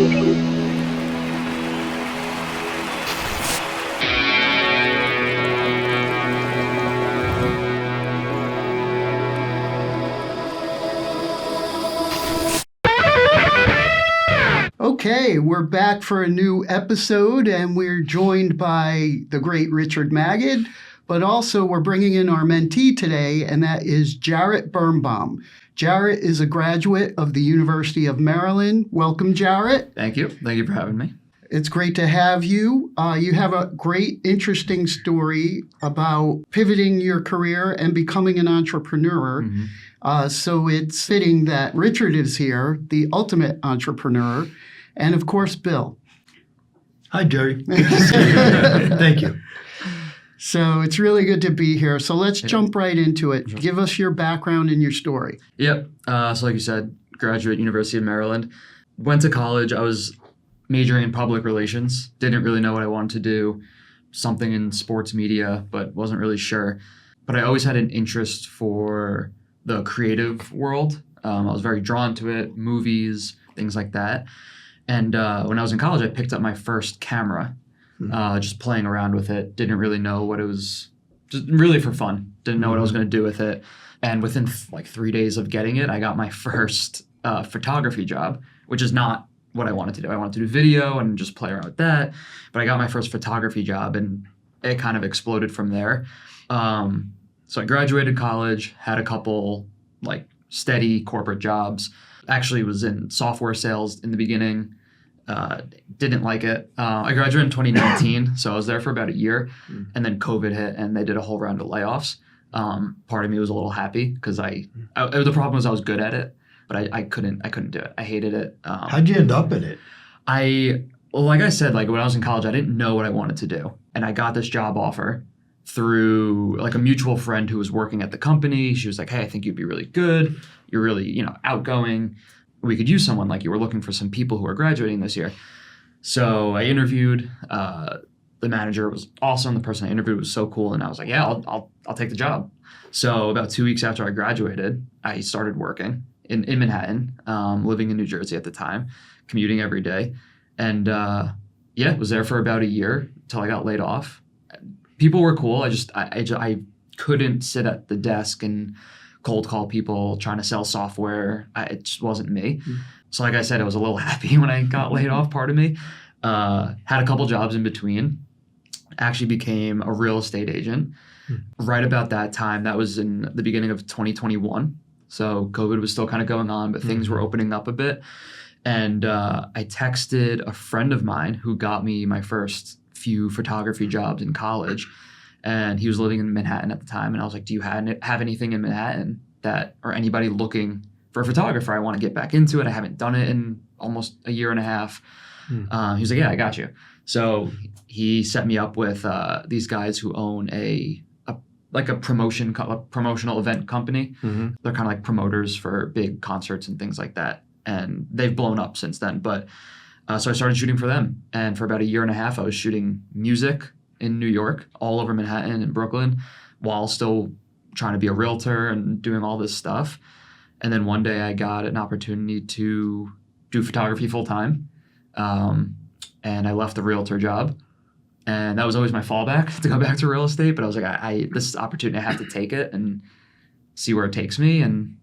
Okay, we're back for a new episode, and we're joined by the great Richard Magid, but also we're bringing in our mentee today, and that is Jarrett Birnbaum. Jarrett is a graduate of the University of Maryland. Welcome, Jarrett. Thank you. Thank you for having me. It's great to have you. You have a great, interesting story about pivoting your career and becoming an entrepreneur. So it's fitting that Richard is here, the ultimate entrepreneur, and of course, Bill. Hi, Jerry. Good to see you. Thank you. So it's really good to be here. So let's jump right into it. Give us your background and your story. Yep. So like you said, graduate University of Maryland. Went to college. I was majoring in public relations. Didn't really know what I wanted to do. Something in sports media, but wasn't really sure. But I always had an interest for the creative world. I was very drawn to it, movies, things like that. And when I was in college, I picked up my first camera, just playing around with it. Didn't really know what it was, just really for fun. Didn't know what I was going to do with it. And within like 3 days of getting it, I got my first photography job, which is not what I wanted to do. I wanted to do video and just play around with that. But I got my first photography job, and it kind of exploded from there. So I graduated college, had a couple like steady corporate jobs. Actually was in software sales in the beginning. Didn't like it. I graduated in 2019, so I was there for about a year, and then COVID hit, and they did a whole round of layoffs. Part of me was a little happy because the problem was I was good at it, but I couldn't do it. I hated it. How'd you end up in it? Like I said, like when I was in college, I didn't know what I wanted to do, and I got this job offer through like a mutual friend who was working at the company. She was like, "Hey, I think you'd be really good. You're really, outgoing. We could use someone like you. We're looking for some people who are graduating this year." So I interviewed. The manager was awesome. The person I interviewed was so cool, and I was like, "Yeah, I'll take the job." So about 2 weeks after I graduated, I started working in Manhattan, living in New Jersey at the time, commuting every day, and was there for about a year until I got laid off. People were cool. I couldn't sit at the desk and cold call people trying to sell software. It just wasn't me. So like I said, I was a little happy when I got laid off, part of me. Had a couple jobs in between. Actually became a real estate agent. Right about that time, that was in the beginning of 2021. So COVID was still kind of going on, but things were opening up a bit. And I texted a friend of mine who got me my first few photography jobs in college. And he was living in Manhattan at the time. And I was like, "Do you have anything in Manhattan or anybody looking for a photographer? I want to get back into it. I haven't done it in almost a year and a half." He was like, "Yeah, I got you." So he set me up with these guys who own a promotional event company. They're kind of like promoters for big concerts and things like that. And they've blown up since then. But so I started shooting for them. And for about a year and a half, I was shooting music in New York, all over Manhattan and Brooklyn, while still trying to be a realtor and doing all this stuff. And then one day I got an opportunity to do photography full time. And I left the realtor job. And that was always my fallback, to go back to real estate. But I was like, this is an opportunity. I have to take it and see where it takes me, and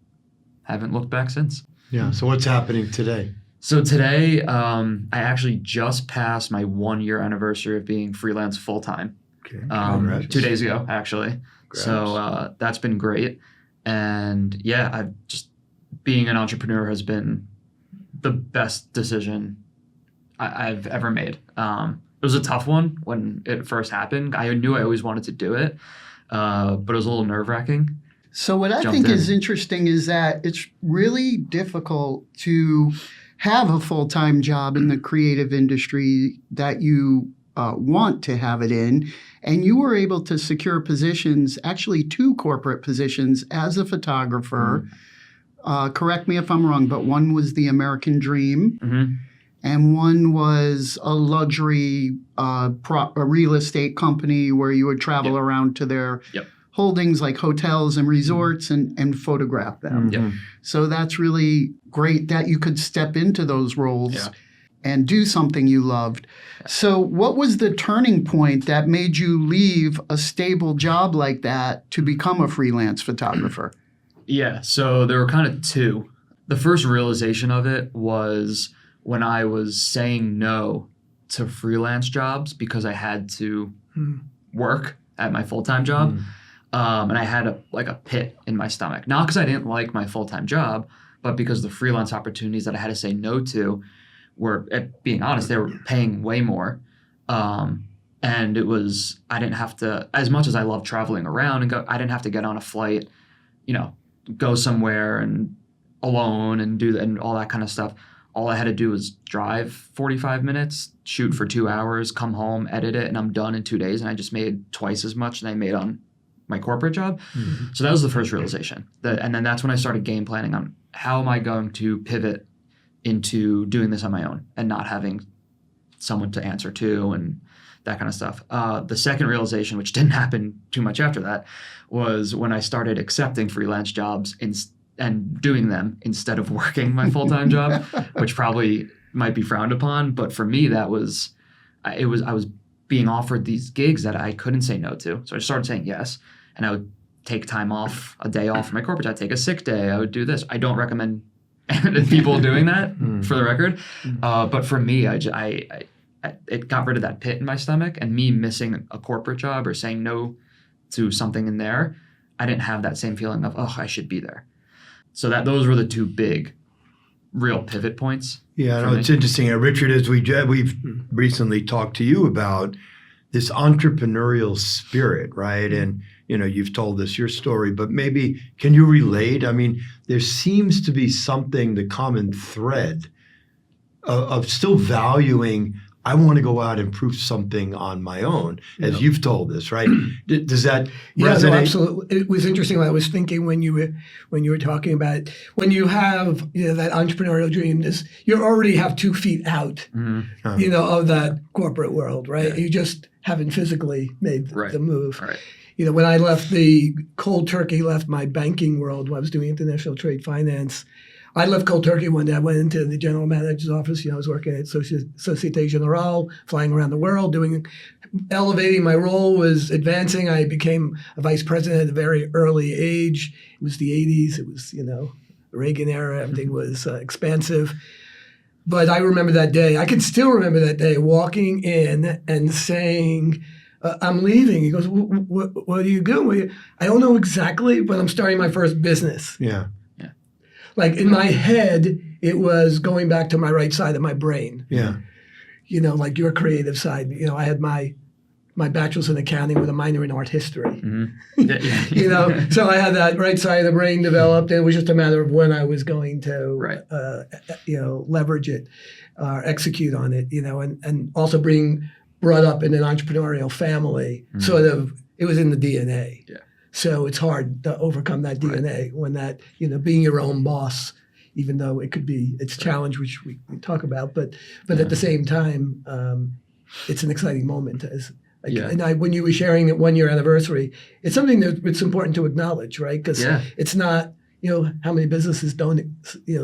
haven't looked back since. Yeah. So what's happening today? So today, I actually just passed my 1-year anniversary of being freelance full time. Okay. 2 days ago, actually. Congrats. So that's been great. And yeah, being an entrepreneur has been the best decision I've ever made. It was a tough one when it first happened. I knew I always wanted to do it, but it was a little nerve-wracking. So what I think is interesting is that it's really difficult to have a full-time job in the creative industry that you want to have it in. And you were able to secure positions, actually 2 corporate positions as a photographer. Correct me if I'm wrong, but one was the American Dream. And one was a luxury a real estate company where you would travel around to their holdings like hotels and resorts and photograph them. So that's really great that you could step into those roles. and do something you loved. So what was the turning point that made you leave a stable job like that to become a freelance photographer? Yeah, so there were kind of two. The first realization of it was when I was saying no to freelance jobs because I had to work at my full-time job. And I had a pit in my stomach. Not because I didn't like my full-time job, but because the freelance opportunities that I had to say no to were, being honest, they were paying way more. And it was, I didn't have to, as much as I love traveling around and I didn't have to get on a flight, go somewhere and alone and do that and all that kind of stuff. All I had to do was drive 45 minutes, shoot for 2 hours, come home, edit it, and I'm done in 2 days. And I just made twice as much than I made on my corporate job. So that was the first realization. And then that's when I started game planning on how am I going to pivot into doing this on my own and not having someone to answer to and that kind of stuff. The second realization, which didn't happen too much after that, was when I started accepting freelance jobs and doing them instead of working my full-time job, which probably might be frowned upon. But for me, I was being offered these gigs that I couldn't say no to. So I started saying yes, and I would take time off, a day off from my corporate job, take a sick day. I would do this. I don't recommend people doing that, for the record. But for me, it got rid of that pit in my stomach, and me missing a corporate job or saying no to something in there, I didn't have that same feeling of, I should be there. So those were the two big real pivot points. Yeah, no, it's interesting. Richard, as we've recently talked to you about this entrepreneurial spirit, right? And, you've told us your story, but maybe can you relate? I mean, there seems to be something, the common thread of still valuing, I want to go out and prove something on my own, as you've told us, right? Does that resonate? No, absolutely. It was interesting. I was thinking when you were talking about it, when you have that entrepreneurial dream, you already have 2 feet out, of that corporate world, right? You just haven't physically made the move. Right. When I left left my banking world when I was doing international trade finance, I left cold turkey one day. I went into the general manager's office. I was working at Societe Generale, flying around the world, elevating. My role was advancing. I became a vice president at a very early age. It was the 80s. It was, the Reagan era. Everything was expansive. But I remember that day. I can still remember that day walking in and saying, I'm leaving. He goes, what are you doing? I don't know exactly, but I'm starting my first business. Yeah. Like in my head, it was going back to my right side of my brain. Yeah. Like your creative side. I had my bachelor's in accounting with a minor in art history. So I had that right side of the brain developed, and it was just a matter of when I was going to, leverage it or execute on it. And also being brought up in an entrepreneurial family, sort of, it was in the DNA. Yeah. So it's hard to overcome that DNA when that, being your own boss, even though it could be, it's a challenge, which we talk about, but at the same time, it's an exciting moment. And when you were sharing that 1 year anniversary, it's something that it's important to acknowledge, right? Because it's not, how many businesses don't,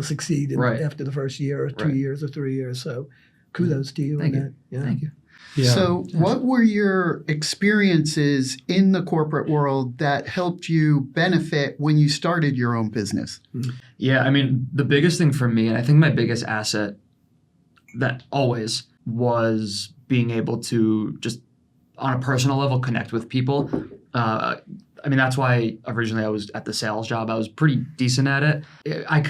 succeed after the first year or 2 years or 3 years. So kudos to you on that. Yeah. Thank you. Yeah. So what were your experiences in the corporate world that helped you benefit when you started your own business? Yeah, I mean, the biggest thing for me, and I think my biggest asset that always was being able to just on a personal level connect with people. I mean, that's why originally I was at the sales job. I was pretty decent at it. I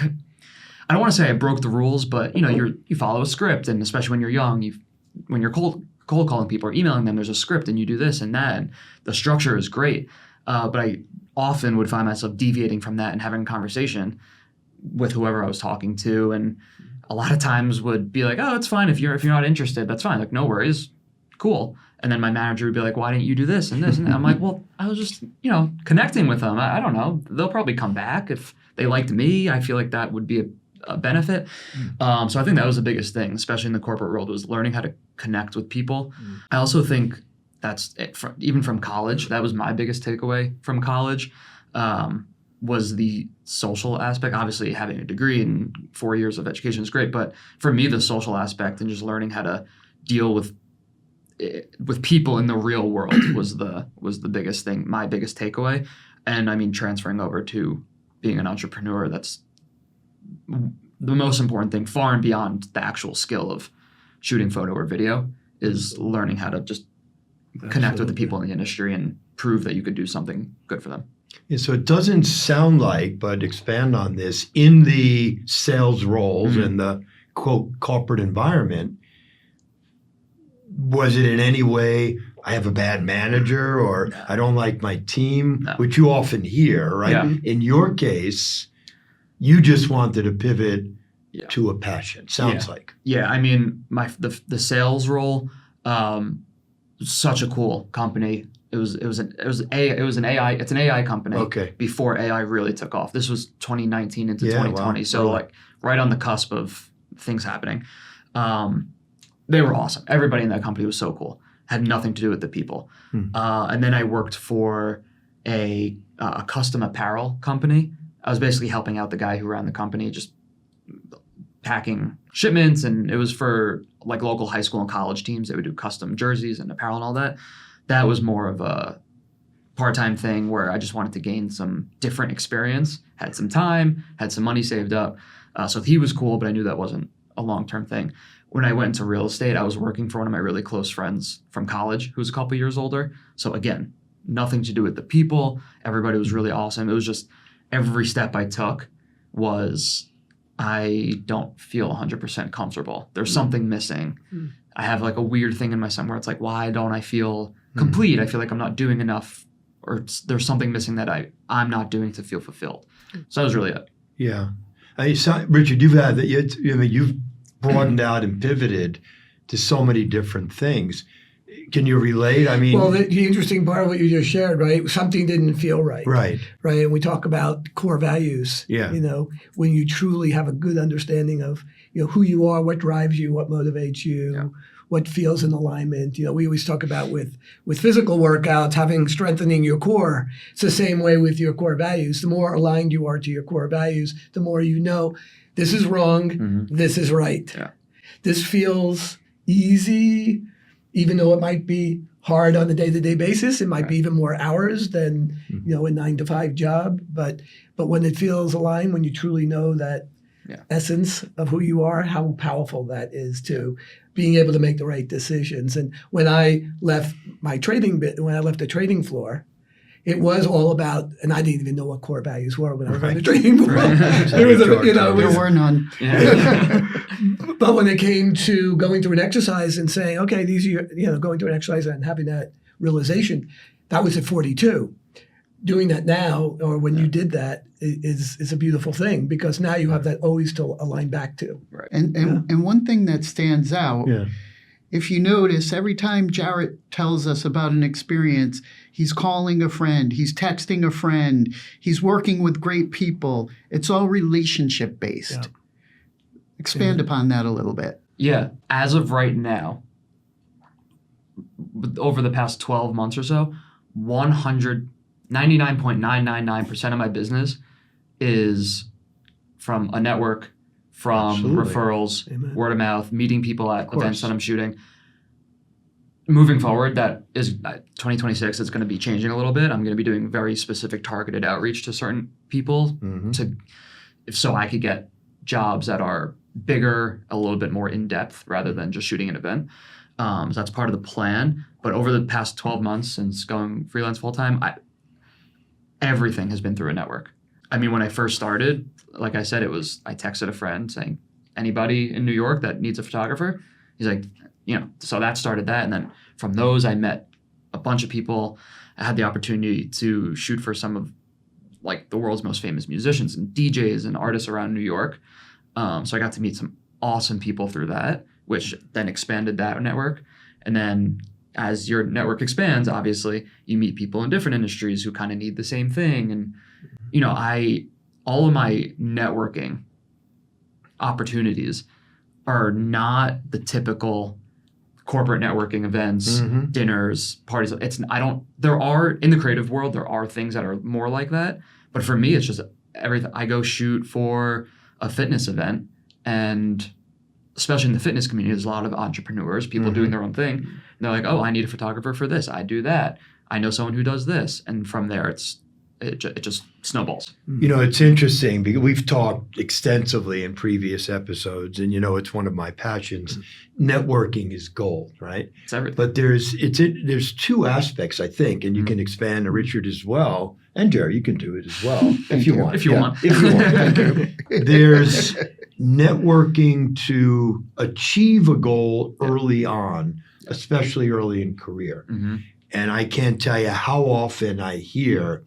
don't want to say I broke the rules, but you follow a script, and especially when you're young, when you're cold calling people or emailing them, there's a script and you do this and that, and the structure is great. But I often would find myself deviating from that and having a conversation with whoever I was talking to, and a lot of times would be like, "Oh, it's fine if you're not interested. That's fine. Like, no worries, cool." And then my manager would be like, "Why didn't you do this and this and that?" I'm like, "Well, I was just connecting with them. I don't know. They'll probably come back if they liked me. I feel like that would be a benefit." So I think that was the biggest thing, especially in the corporate world, was learning how to connect with people. I also think that's it even from college. That was my biggest takeaway from college, was the social aspect. Obviously, having a degree and 4 years of education is great, but for me, the social aspect and just learning how to deal with people in the real world was the biggest thing, my biggest takeaway. And I mean, transferring over to being an entrepreneur, that's the most important thing, far and beyond the actual skill of shooting photo or video, is learning how to just connect with the people in the industry and prove that you could do something good for them. Yeah, so it doesn't sound like, but expand on this, in the sales roles and the quote corporate environment, was it in any way, I have a bad manager or I don't like my team, which you often hear, right? Yeah. In your case, you just wanted to pivot to a passion, sounds like. Yeah, I mean, the sales role, such a cool company. It's an AI company. Okay. Before AI really took off. This was 2019 into 2020. Wow. So like right on the cusp of things happening. They were awesome. Everybody in that company was so cool. Had nothing to do with the people. And then I worked for a custom apparel company. I was basically helping out the guy who ran the company, just packing shipments, and it was for like local high school and college teams. They would do custom jerseys and apparel and all that. That was more of a part-time thing where I just wanted to gain some different experience, had some time, had some money saved up. So he was cool, but I knew that wasn't a long-term thing. When I went into real estate, I was working for one of my really close friends from college who was a couple years older. So again, nothing to do with the people. Everybody was really awesome. It was just every step I took was, I don't feel 100% comfortable. There's something missing. I have like a weird thing in my son where it's like, why don't I feel complete? I feel like I'm not doing enough, or there's something missing that I'm not doing to feel fulfilled. So that was really it. Yeah. Richard, you've broadened out and pivoted to so many different things. Can you relate? I mean, well, the interesting part of what you just shared, right? Something didn't feel right. Right. Right. And we talk about core values. Yeah. You know, when you truly have a good understanding of, who you are, what drives you, what motivates you, what feels in alignment. We always talk about with physical workouts, strengthening your core. It's the same way with your core values. The more aligned you are to your core values, the more you know this is wrong, this is right. Yeah. This feels easy, even though it might be hard on a day-to-day basis. It might be even more hours than a 9-to-5 job. But when it feels aligned, when you truly know that essence of who you are, how powerful that is to being able to make the right decisions. And when I left the trading floor, it was all about, and I didn't even know what core values were when I was on the trading floor. There were none. But when it came to going through an exercise and saying, okay, these are going through an exercise and having that realization, that was at 42. Doing that now, or when you did that, is a beautiful thing, because now you have that always to align back to. Right. And one thing that stands out, if you notice, every time Jarrett tells us about an experience, he's calling a friend, he's texting a friend, he's working with great people. It's all relationship based. Yeah. Expand upon that a little bit. Yeah. As of right now, over the past 12 months or so, 99.999% of my business is from a network, from referrals, word of mouth, meeting people at events that I'm shooting. Moving forward, that is 2026. It's going to be changing a little bit. I'm going to be doing very specific targeted outreach to certain people so I could get jobs that are bigger, a little bit more in depth, rather than just shooting an event. So that's part of the plan. But over the past 12 months since going freelance full time, everything has been through a network. I mean, when I first started, like I said, I texted a friend saying, anybody in New York that needs a photographer? He's like, so that started that. And then from those, I met a bunch of people. I had the opportunity to shoot for some of like the world's most famous musicians and DJs and artists around New York. So I got to meet some awesome people through that, which then expanded that network. And then as your network expands, obviously, you meet people in different industries who kind of need the same thing. And, all of my networking opportunities are not the typical corporate networking events, dinners, parties. There are, in the creative world, there are things that are more like that, But for me, it's just everything. I go shoot for a fitness event, and especially in the fitness community, there's a lot of entrepreneurs, people doing their own thing. And they're like, oh, I need a photographer for this. I do that. I know someone who does this. And from there, it just snowballs. You know, it's interesting because we've talked extensively in previous episodes, and, you know, it's one of my passions. Networking is gold, right? It's everything. But there's two aspects, I think, and you can expand to Richard as well. And Jerry, you can do it as well if you want. If you want. If you want. Thank you. There's networking to achieve a goal early on, especially early in career. And I can't tell you how often I hear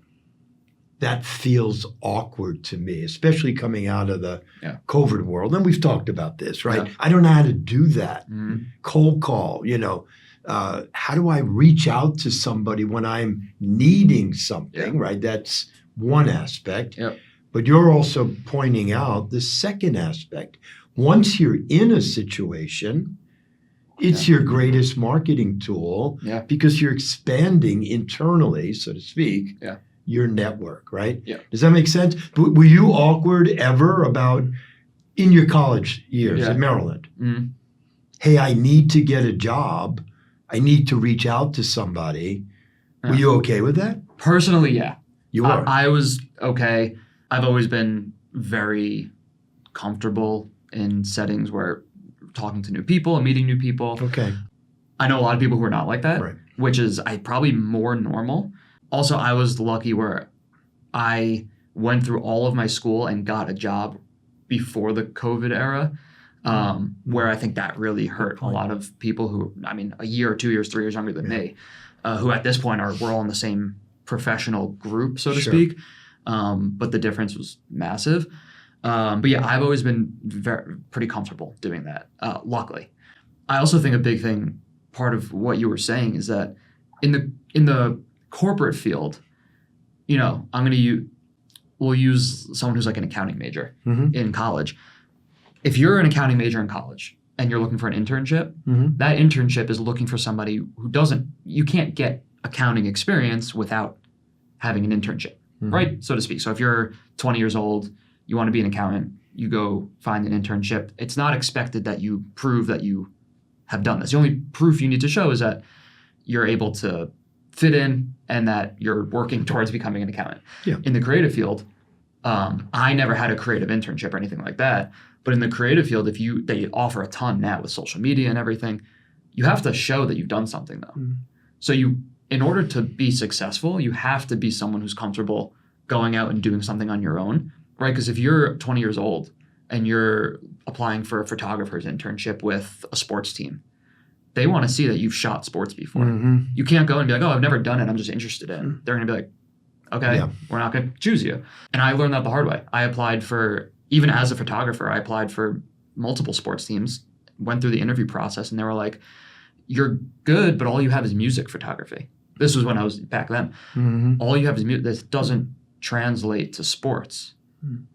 that feels awkward to me, especially coming out of the COVID world. And we've talked about this, right? Yeah. I don't know how to do that. Cold call, you know. How do I reach out to somebody when I'm needing something, right? That's one aspect. Yep. But you're also pointing out the second aspect. Once you're in a situation, it's your greatest marketing tool because you're expanding internally, so to speak, your network, right? Yeah. Does that make sense? Were you awkward ever about in your college years at Maryland? Hey, I need to get a job. I need to reach out to somebody. Were you okay with that? Personally, yeah. You were? I was okay. I've always been very comfortable in settings where talking to new people and meeting new people. Okay. I know a lot of people who are not like that, Right. which is probably more normal. Also, I was lucky where I went through all of my school and got a job before the COVID era, where I think that really hurt a lot of people who, I mean, a year or 2 years, 3 years younger than me, who at this point we're all in the same professional group, so to speak. But the difference was massive. But yeah, I've always been pretty comfortable doing that, luckily. I also think a big thing, part of what you were saying, is that in the corporate field, you know, we'll use someone who's like an accounting major in college. If you're an accounting major in college and you're looking for an internship, that internship is looking for somebody you can't get accounting experience without having an internship, right? So to speak. So if you're 20 years old, you want to be an accountant, you go find an internship. It's not expected that you prove that you have done this. The only proof you need to show is that you're able to fit in and that you're working towards becoming an accountant. Yeah. In the creative field, I never had a creative internship or anything like that. But in the creative field, they offer a ton now with social media and everything. You have to show that you've done something though. So in order to be successful, you have to be someone who's comfortable going out and doing something on your own, right? Because if you're 20 years old and you're applying for a photographer's internship with a sports team, they want to see that you've shot sports before. You can't go and be like, oh, I've never done it, I'm just interested in. They're going to be like, okay, we're not going to choose you. And I learned that the hard way. I applied for, even as a photographer, I applied for multiple sports teams, went through the interview process, and they were like, you're good, but all you have is music photography. This was when I was back then. All you have is music. This doesn't translate to sports.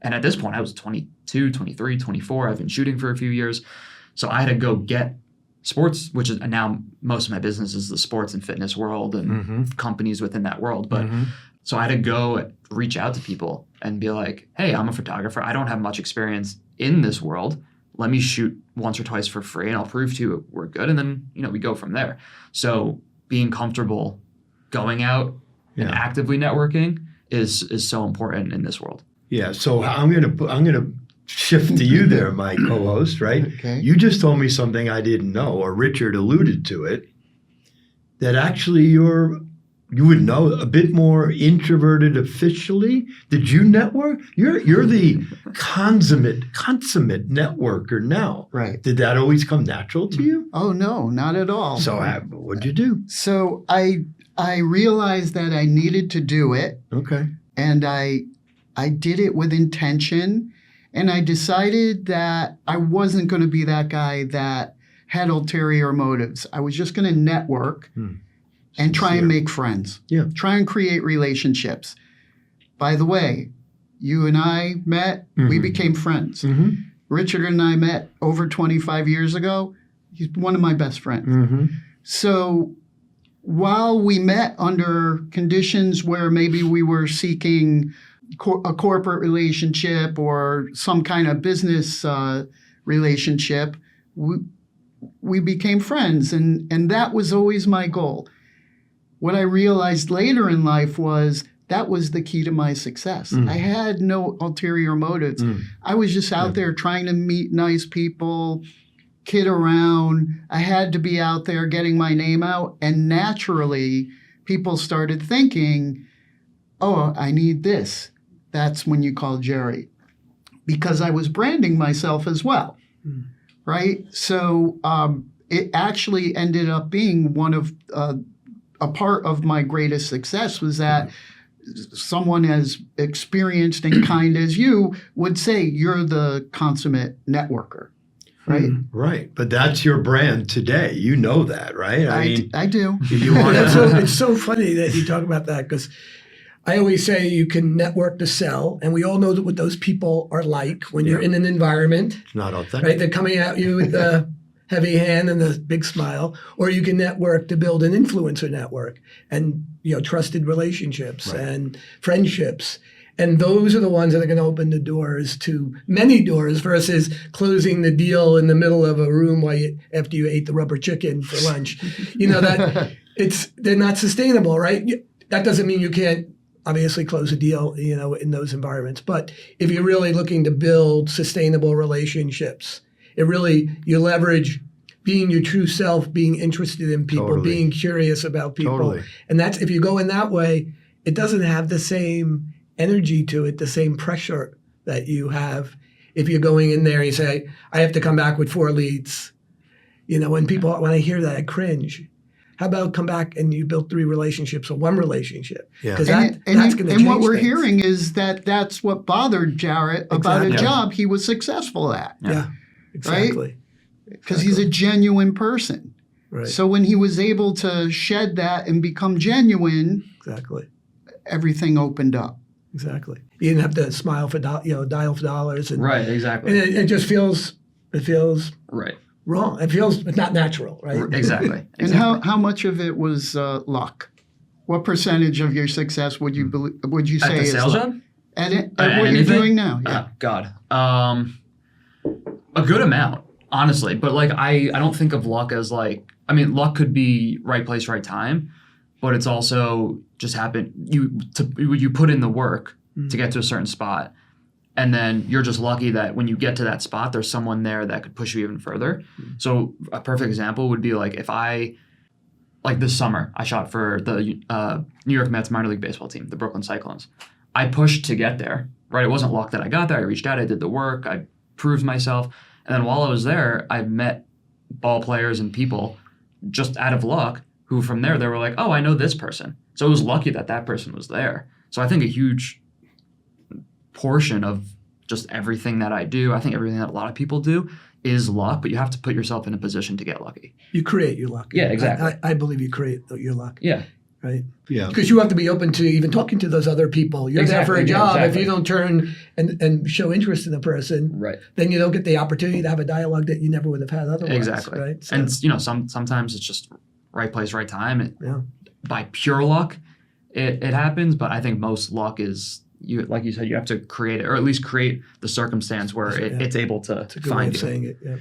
And at this point, I was 22, 23, 24. I've been shooting for a few years. So I had to go get sports, which is now most of my business is the sports and fitness world and companies within that world. But so I had to go reach out to people and be like, hey, I'm a photographer. I don't have much experience in this world. Let me shoot once or twice for free and I'll prove to you we're good. And then, we go from there. So being comfortable going out and actively networking is so important in this world. Yeah. So I'm gonna shift to you there, my co-host, right? Okay. You just told me something I didn't know, or Richard alluded to it, that actually you would know a bit more introverted officially. Did you network? You're the consummate networker now. Right. Did that always come natural to you? Oh, no, not at all. So what'd you do? So I realized that I needed to do it, Okay. and I did it with intention, and I decided that I wasn't going to be that guy that had ulterior motives. I was just going to network and try and make friends. Yeah. Try and create relationships. By the way, you and I met, we became friends. Richard and I met over 25 years ago. He's one of my best friends. So while we met under conditions where maybe we were seeking a corporate relationship or some kind of business relationship, we became friends, and that was always my goal. What I realized later in life was that was the key to my success. I had no ulterior motives. I was just out there trying to meet nice people, kid around. I had to be out there getting my name out, and naturally, people started thinking, oh, I need this. That's when you call Jerry, because I was branding myself as well, right? So it actually ended up being one of a part of my greatest success was that someone as experienced and kind as you would say you're the consummate networker, right? Right, but that's your brand today. You know that, right? I do. You want to. It's so funny that you talk about that because I always say you can network to sell, and we all know what those people are like when you're in an environment. It's not authentic. Right? They're coming at you with the heavy hand and the big smile, or you can network to build an influencer network and trusted relationships and friendships. And those are the ones that are going to open the doors to many doors versus closing the deal in the middle of a room after you ate the rubber chicken for lunch. They're not sustainable, right? That doesn't mean you can't obviously close a deal, in those environments. But if you're really looking to build sustainable relationships, you leverage being your true self, being interested in people, being curious about people. And that's, if you go in that way, it doesn't have the same energy to it, the same pressure that you have if you're going in there and you say, I have to come back with 4 leads. When I hear that, I cringe. How about come back and you build 3 relationships or 1 relationship? Because that's going to change And what we're things. hearing is that's what bothered Jarrett about a job he was successful at. Yeah, exactly. Because he's a genuine person. Right. So when he was able to shed that and become genuine, Exactly. everything opened up. Exactly. You didn't have to smile for dial for dollars. And, Right, exactly. And it just feels Right. wrong. It feels not natural, right? Exactly. And how much of it was luck? What percentage of your success would you say At the is sales luck? job? At what anything? you're doing now? Yeah. God. A good amount, honestly. But I don't think of luck as luck could be right place, right time, but it's also just happened. You put in the work to get to a certain spot, and then you're just lucky that when you get to that spot, there's someone there that could push you even further. So a perfect example would be if this summer, I shot for the New York Mets minor league baseball team, the Brooklyn Cyclones. I pushed to get there, right? It wasn't luck that I got there. I reached out, I did the work, I proved myself. And then while I was there, I met ball players and people just out of luck who from there, they were like, oh, I know this person. So it was lucky that person was there. So I think a huge portion of just everything that I do, I think everything that a lot of people do is luck, but you have to put yourself in a position to get lucky. You create your luck. Yeah, exactly. I believe you create your luck. Yeah. Right? Yeah. Because you have to be open to even talking to those other people. You're there for a job. Exactly. If you don't turn and show interest in a person, Right. then you don't get the opportunity to have a dialogue that you never would have had otherwise. Exactly. Right? So, And sometimes it's just right place, right time. yeah. By pure luck, it happens. But I think most luck is like you said, you have to create it, or at least create the circumstance where it's able to It's a good way find of you. saying it. Yeah.